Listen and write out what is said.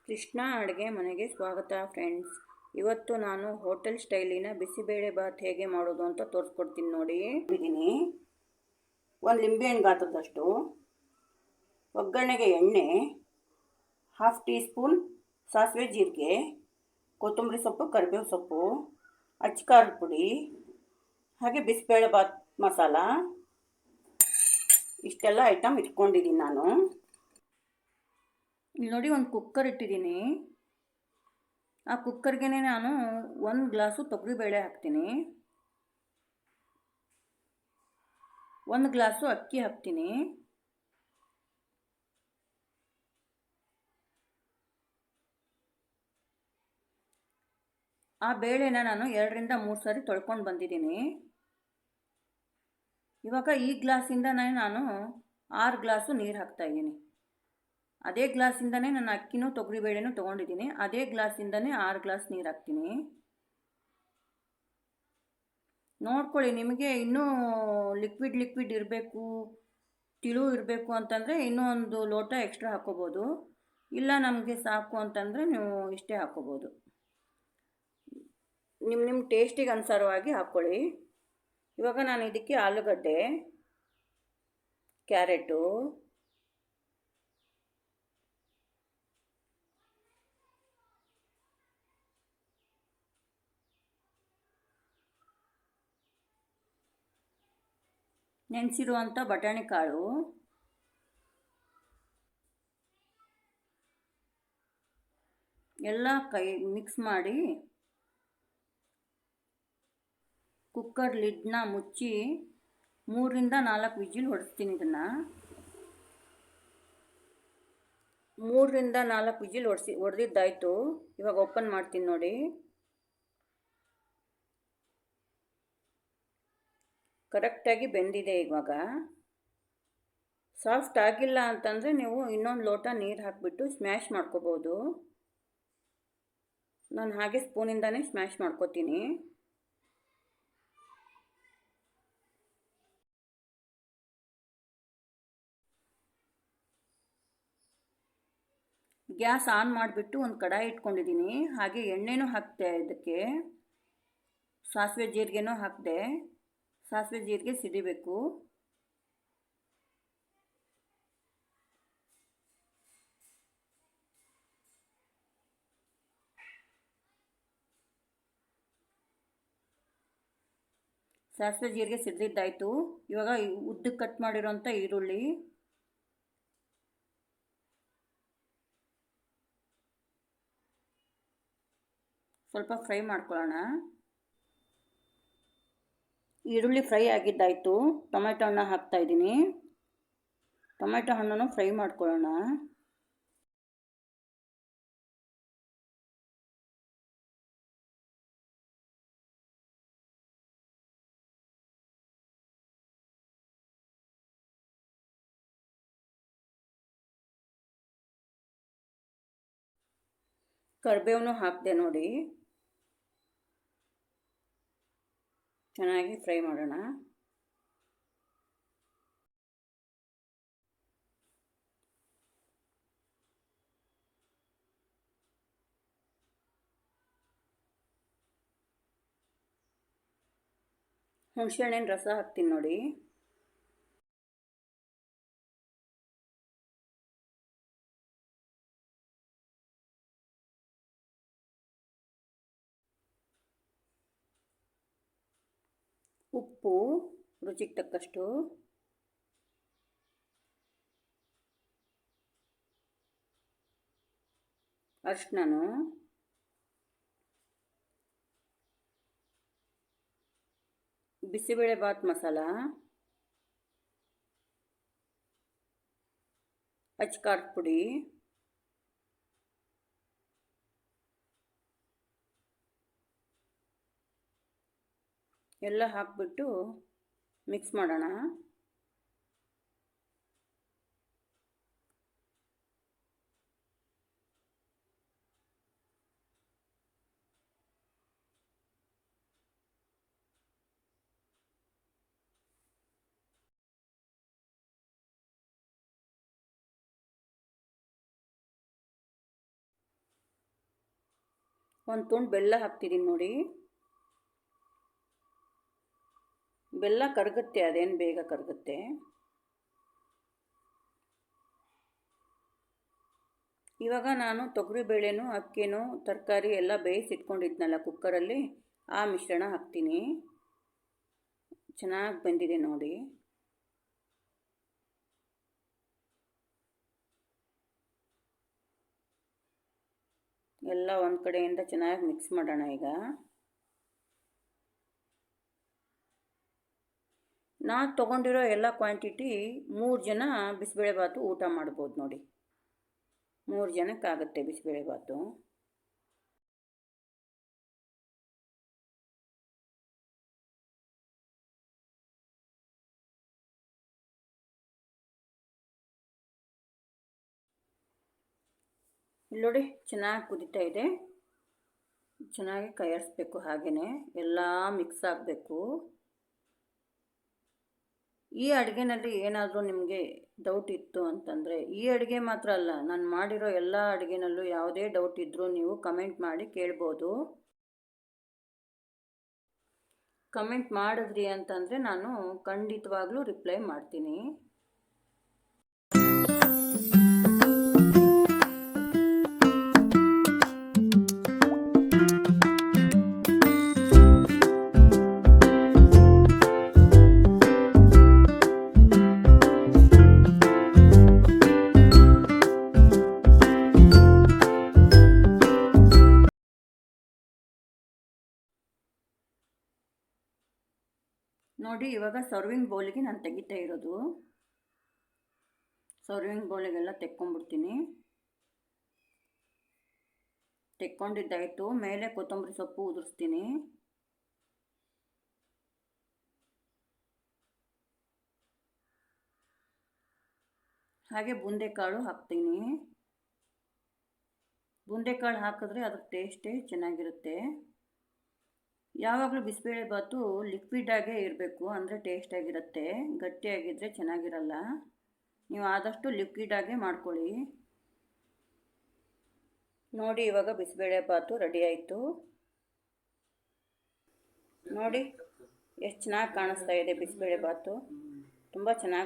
ಕೃಷ್ಣ ಅಡುಗೆ ಮನೆಗೆ ಸ್ವಾಗತ ಫ್ರೆಂಡ್ಸ್. ಇವತ್ತು ನಾನು ಹೋಟೆಲ್ ಸ್ಟೈಲಿನ ಬಿಸಿಬೇಳೆ ಬಾತ್ ಹೇಗೆ ಮಾಡೋದು ಅಂತ ತೋರಿಸ್ಕೊಡ್ತೀನಿ ನೋಡಿ. ಇದ್ದೀನಿ ಒಂದು ಲಿಂಬೆಹಣ್ಣು ಗಾತ್ರದಷ್ಟು, ಒಗ್ಗರಣೆಗೆ ಎಣ್ಣೆ, 1/2 ಟೀ ಸ್ಪೂನ್ ಸಾಸಿವೆ ಜೀರಿಗೆ, ಕೊತ್ತಂಬರಿ ಸೊಪ್ಪು, ಕರಿಬೇವು ಸೊಪ್ಪು, ಅಚ್ಚಕಾರದ ಪುಡಿ, ಹಾಗೆ ಬಿಸಿಬೇಳೆ ಬಾತ್ ಮಸಾಲ, ಇಷ್ಟೆಲ್ಲ ಐಟಮ್ ಇಟ್ಕೊಂಡಿದ್ದೀನಿ ನಾನು. ಇಲ್ಲಿ ನೋಡಿ, ಒಂದು ಕುಕ್ಕರ್ ಇಟ್ಟಿದ್ದೀನಿ. ಆ ಕುಕ್ಕರ್ಗೆ ನಾನು 1 ಗ್ಲಾಸು ತೊಗರಿಬೇಳೆ ಹಾಕ್ತೀನಿ, 1 ಗ್ಲಾಸು ಅಕ್ಕಿ ಹಾಕ್ತೀನಿ, ಆ ಬೇಳೆನ ನಾನು 2 ರಿಂದ 3 ಸಾರಿ ತೊಳ್ಕೊಂಡು ಬಂದಿದ್ದೀನಿ. ಇವಾಗ ಈ ಗ್ಲಾಸಿಂದ ನಾನು 6 ಗ್ಲಾಸು ನೀರು ಹಾಕ್ತಾಯಿದ್ದೀನಿ. ಅದೇ ಗ್ಲಾಸಿಂದನೇ ನಾನು ಅಕ್ಕಿನೂ ತೊಗರಿಬೇಳೆನೂ ತೊಗೊಂಡಿದ್ದೀನಿ. ಅದೇ ಗ್ಲಾಸಿಂದನೇ 6 ಗ್ಲಾಸ್ ನೀರು ಹಾಕ್ತೀನಿ. ನೋಡ್ಕೊಳ್ಳಿ, ನಿಮಗೆ ಇನ್ನೂ ಲಿಕ್ವಿಡ್ ಇರಬೇಕು, ತಿಳು ಇರಬೇಕು ಅಂತಂದರೆ ಇನ್ನೂ 1 ಲೋಟ ಎಕ್ಸ್ಟ್ರಾ ಹಾಕ್ಕೋಬೋದು. ಇಲ್ಲ ನಮಗೆ ಸಾಕು ಅಂತಂದರೆ ನೀವು ಇಷ್ಟೇ ಹಾಕ್ಕೋಬೋದು. ನಿಮ್ಮ ಟೇಸ್ಟಿಗೆ ಅನುಸಾರವಾಗಿ ಹಾಕ್ಕೊಳ್ಳಿ. ಇವಾಗ ನಾನು ಇದಕ್ಕೆ ಆಲೂಗಡ್ಡೆ, ಕ್ಯಾರೆಟು, ನೆನೆಸಿರುವಂಥ ಬಟಾಣಿ ಕಾಳು, ಎಲ್ಲ ಮಿಕ್ಸ್ ಮಾಡಿ ಕುಕ್ಕರ್ ಲಿಡ್ನ ಮುಚ್ಚಿ 3 ರಿಂದ 4 ವಿಜಿಲ್ ಹೊಡಿಸ್ತೀನಿ. ಇದನ್ನು 3 ರಿಂದ 4 ವಿಜಿಲ್ ಹೊಡೆದಿದ್ದಾಯಿತು. ಇವಾಗ ಓಪನ್ ಮಾಡ್ತೀನಿ ನೋಡಿ. ಕರೆಕ್ಟಾಗಿ ಬೆಂದಿದೆ. ಇವಾಗ ಸಾಫ್ಟ್ ಆಗಿಲ್ಲ ಅಂತಂದರೆ ನೀವು ಇನ್ನೊಂದು ಲೋಟ ನೀರು ಹಾಕಿಬಿಟ್ಟು ಸ್ಮ್ಯಾಶ್ ಮಾಡ್ಕೋಬೋದು. ನಾನು ಹಾಗೆ ಸ್ಪೂನಿಂದನೇ ಸ್ಮ್ಯಾಶ್ ಮಾಡ್ಕೋತೀನಿ. ಗ್ಯಾಸ್ ಆನ್ ಮಾಡಿಬಿಟ್ಟು ಒಂದು ಕಡಾಯಿ ಇಟ್ಕೊಂಡಿದ್ದೀನಿ. ಹಾಗೆ ಎಣ್ಣೆನೂ ಹಾಕ್ತೆ. ಇದಕ್ಕೆ ಸಾಸಿವೆ ಜೀರಿಗೆನೂ ಹಾಕಿದೆ. ಸಾಸಿವೆ ಜೀರಿಗೆ ಸಿಡಿಬೇಕು. ಸಾಸಿವೆ ಜೀರಿಗೆ ಸಿಡಿದಿದ್ದಾಯಿತು. ಇವಾಗ ಉದ್ದಕ್ಕೆ ಕಟ್ ಮಾಡಿರೋಂಥ ಈರುಳ್ಳಿ, ಸ್ವಲ್ಪ ಫ್ರೈ ಮಾಡ್ಕೊಳ್ಳೋಣ. ಈರುಳ್ಳಿ ಫ್ರೈ ಆಗಿದ್ದಾಯಿತು. ಟೊಮೆಟೊ ಹಣ್ಣು ಹಾಕ್ತಾಯಿದ್ದೀನಿ. ಟೊಮೆಟೊ ಹಣ್ಣನ್ನು ಫ್ರೈ ಮಾಡ್ಕೊಳ್ಳೋಣ. ಕರಿಬೇವನ್ನು ಹಾಕಿದೆ ನೋಡಿ. ಚೆನ್ನಾಗಿ ಫ್ರೈ ಮಾಡೋಣ. ಹುಣಸೆಹಣ್ಣಿನ ರಸ ಹಾಕ್ತೀನಿ ನೋಡಿ. ಉಪ್ಪು ರುಚಿಗೆ ತಕ್ಕಷ್ಟು, ಅರಿಶಿನ, ಬಿಸಿಬೇಳೆ ಬಾತ್ ಮಸಾಲ, ಅಚ್ಚಕಾರದ ಪುಡಿ, ಎಲ್ಲ ಹಾಕಿಬಿಟ್ಟು ಮಿಕ್ಸ್ ಮಾಡೋಣ. ಒಂದು ತುಂಡು ಬೆಲ್ಲ ಹಾಕ್ತಿದ್ದೀನಿ ನೋಡಿ. ಬೆಲ್ಲ ಕರಗುತ್ತೆ, ಅದೇನು ಬೇಗ ಕರಗುತ್ತೆ. ಇವಾಗ ನಾನು ತೊಗರಿಬೇಳೆನೂ ಅಕ್ಕಿನೂ ತರಕಾರಿ ಎಲ್ಲ ಬೇಯಿಸಿಟ್ಕೊಂಡಿದ್ನಲ್ಲ ಕುಕ್ಕರಲ್ಲಿ, ಆ ಮಿಶ್ರಣ ಹಾಕ್ತೀನಿ. ಚೆನ್ನಾಗಿ ಬಂದಿದೆ ನೋಡಿ. ಎಲ್ಲ ಒಂದು ಕಡೆಯಿಂದ ಚೆನ್ನಾಗಿ ಮಿಕ್ಸ್ ಮಾಡೋಣ. ಈಗ ನಾನು ತೊಗೊಂಡಿರೋ ಎಲ್ಲ ಕ್ವಾಂಟಿಟಿ 3 ಜನ ಬಿಸಿಬೇಳೆಬಾತು ಊಟ ಮಾಡ್ಬೋದು ನೋಡಿ. 3 ಜನಕ್ಕಾಗುತ್ತೆ ಬಿಸಿಬೇಳೆಬಾತು. ಇಲ್ಲಿ ನೋಡಿ ಚೆನ್ನಾಗಿ ಕುದೀತಾ ಇದೆ. ಚೆನ್ನಾಗಿ ಕೈಯಾಡಿಸ್ಬೇಕು, ಹಾಗೆಯೇ ಎಲ್ಲ ಮಿಕ್ಸ್ ಆಗಬೇಕು. ಈ ಅಡುಗೆನಲ್ಲಿ ಏನಾದರೂ ನಿಮಗೆ ಡೌಟ್ ಇತ್ತು ಅಂತಂದರೆ, ಈ ಅಡುಗೆ ಮಾತ್ರ ಅಲ್ಲ, ನಾನು ಮಾಡಿರೋ ಎಲ್ಲ ಅಡುಗೆನಲ್ಲೂ ಯಾವುದೇ ಡೌಟ್ ಇದ್ದರೂ ನೀವು ಕಮೆಂಟ್ ಮಾಡಿ ಕೇಳ್ಬೋದು. ಕಮೆಂಟ್ ಮಾಡಿದ್ರಿ ಅಂತಂದರೆ ನಾನು ಖಂಡಿತವಾಗ್ಲೂ ರಿಪ್ಲೈ ಮಾಡ್ತೀನಿ. ನೋಡಿ, ಇವಾಗ ಸರ್ವಿಂಗ್ ಬೌಲಿಗೆ ನಾನು ತೆಗಿತಾ ಇರೋದು. ಸರ್ವಿಂಗ್ ಬೌಲಿಗೆಲ್ಲ ತೆಕ್ಕೊಂಡ್ಬಿಡ್ತೀನಿ. ತೆಕ್ಕೊಂಡಿದ್ದಾಯಿತು. ಮೇಲೆ ಕೊತ್ತಂಬರಿ ಸೊಪ್ಪು ಉದುರಿಸ್ತೀನಿ. ಹಾಗೆ ಬೂಂದೆಕಾಳು ಹಾಕ್ತೀನಿ. ಬೂಂದೆಕಾಳು ಹಾಕಿದ್ರೆ ಅದ್ರ ಟೇಸ್ಟೇ ಚೆನ್ನಾಗಿರುತ್ತೆ. ಯಾವಾಗಲೂ ಬಿಸಿಬೇಳೆಬಾತು ಲಿಕ್ವಿಡಾಗೇ ಇರಬೇಕು, ಅಂದರೆ ಟೇಸ್ಟಾಗಿರುತ್ತೆ. ಗಟ್ಟಿಯಾಗಿದ್ದರೆ ಚೆನ್ನಾಗಿರಲ್ಲ. ನೀವು ಆದಷ್ಟು ಲಿಕ್ವಿಡಾಗೇ ಮಾಡ್ಕೊಳ್ಳಿ. ನೋಡಿ, ಇವಾಗ ಬಿಸಿಬೇಳೆಬಾತು ರೆಡಿ ಆಯಿತು. ನೋಡಿ ಎಷ್ಟು ಚೆನ್ನಾಗಿ ಕಾಣಿಸ್ತಾ ಇದೆ ಬಿಸಿಬೇಳೆಬಾತು. ತುಂಬ ಚೆನ್ನಾಗಿ